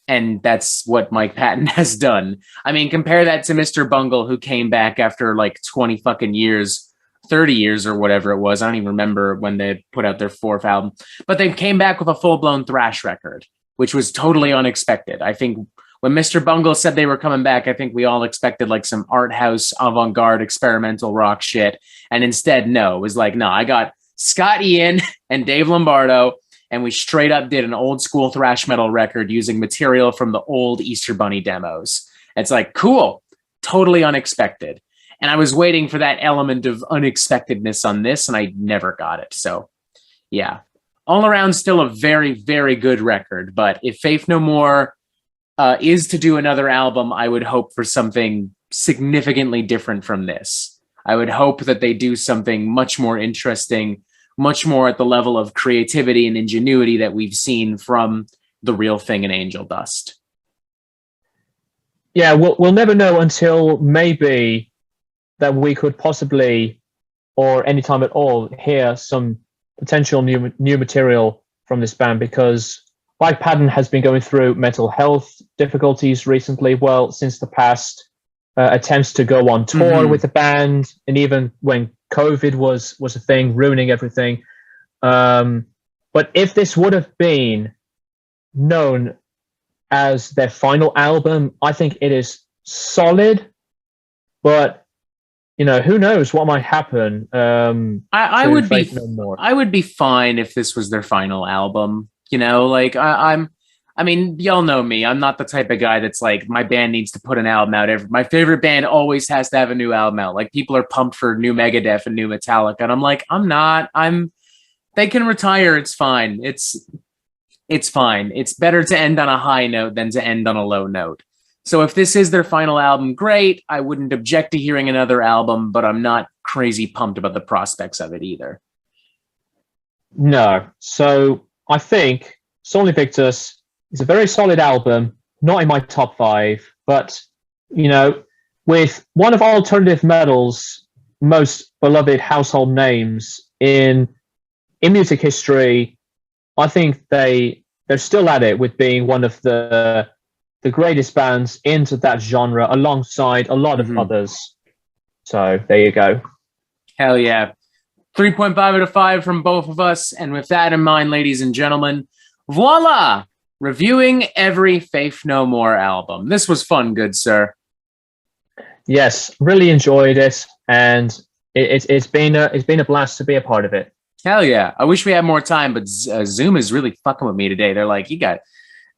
And that's what Mike Patton has done. I mean, compare that to Mr. Bungle, who came back after like 20 fucking years, 30 years or whatever it was. I don't even remember when they put out their 4th album, but they came back with a full-blown thrash record, which was totally unexpected. I think when Mr. Bungle said they were coming back, I think we all expected like some art house, avant-garde, experimental rock shit. And instead, no, it was like, no, I got Scott Ian and Dave Lombardo, and we straight up did an old school thrash metal record using material from the old Easter Bunny demos. It's like, cool, totally unexpected. And I was waiting for that element of unexpectedness on this, and I never got it. So yeah, all around still a very, very good record. But if Faith No More is to do another album, I would hope for something significantly different from this. I would hope that they do something much more interesting, much more at the level of creativity and ingenuity that we've seen from The Real Thing and Angel Dust. Yeah, we'll never know until maybe that we could possibly, or anytime at all, hear some potential new material from this band, because Mike Patton has been going through mental health difficulties recently, well, since the past attempts to go on tour with the band, and even when COVID was a thing, ruining everything. But if this would have been known as their final album, I think it is solid. But you know, who knows what might happen? I would be fine if this was their final album. You know, like I mean, y'all know me. I'm not the type of guy that's like, my band needs to put an album out. My favorite band always has to have a new album out. Like, people are pumped for new Megadeth and new Metallica, and I'm like, I'm not. They can retire. It's fine. It's fine. It's better to end on a high note than to end on a low note. So if this is their final album, great. I wouldn't object to hearing another album, but I'm not crazy pumped about the prospects of it either. No. So I think Soul Invictus is a very solid album, not in my top 5, but, you know, with one of alternative metal's most beloved household names in music history, I think they're still at it with being one of the greatest bands into that genre, alongside a lot of others. So there you go. Hell yeah. 3.5 out of 5 from both of us. And with that in mind, ladies and gentlemen, voila! Reviewing every Faith No More album. This was fun, good sir. Yes, really enjoyed it. And it's been a blast to be a part of it. Hell yeah. I wish we had more time, but Zoom is really fucking with me today. They're like, I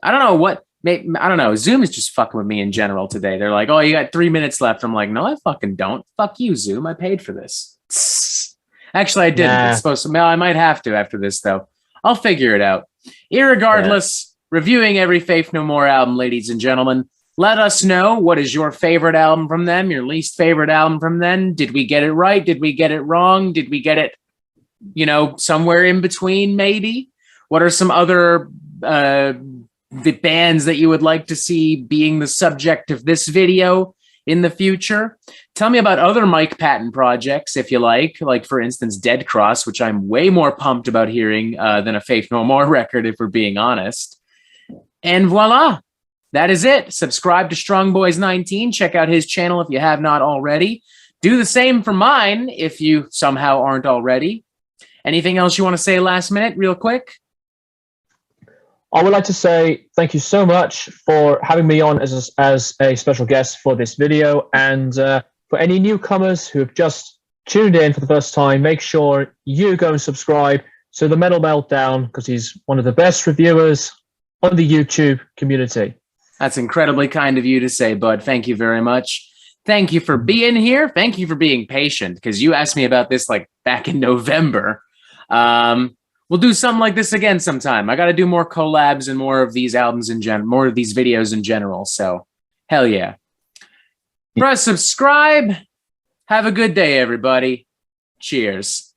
don't know what, I don't know. Zoom is just fucking with me in general today. They're like, oh, you got 3 minutes left. I'm like, no, I fucking don't. Fuck you, Zoom. I paid for this. Actually, I didn't. Nah. It's supposed to, well, I might have to after this, though. I'll figure it out. Irregardless, reviewing every Faith No More album, ladies and gentlemen. Let us know, what is your favorite album from them, your least favorite album from them. Did we get it right? Did we get it wrong? Did we get it, somewhere in between, maybe? What are some other the bands that you would like to see being the subject of this video in the future? Tell me about other Mike Patton projects, if you like for instance, Dead Cross, which I'm way more pumped about hearing than a Faith No More record, if we're being honest. And voila, that is it. Subscribe to TheStrongBoyz19. Check out his channel if you have not already. Do the same for mine if you somehow aren't already. Anything else you want to say last minute, real quick? I would like to say thank you so much for having me on as a special guest for this video. And for any newcomers who have just tuned in for the first time, make sure you go and subscribe to the Metal Meltdown, because he's one of the best reviewers on the YouTube community. That's incredibly kind of you to say, bud. Thank you very much. Thank you for being here. Thank you for being patient, because you asked me about this like back in November. We'll do something like this again sometime. I got to do more collabs and more of these albums in general, more of these videos in general. So hell yeah. Press subscribe. Have a good day, everybody. Cheers.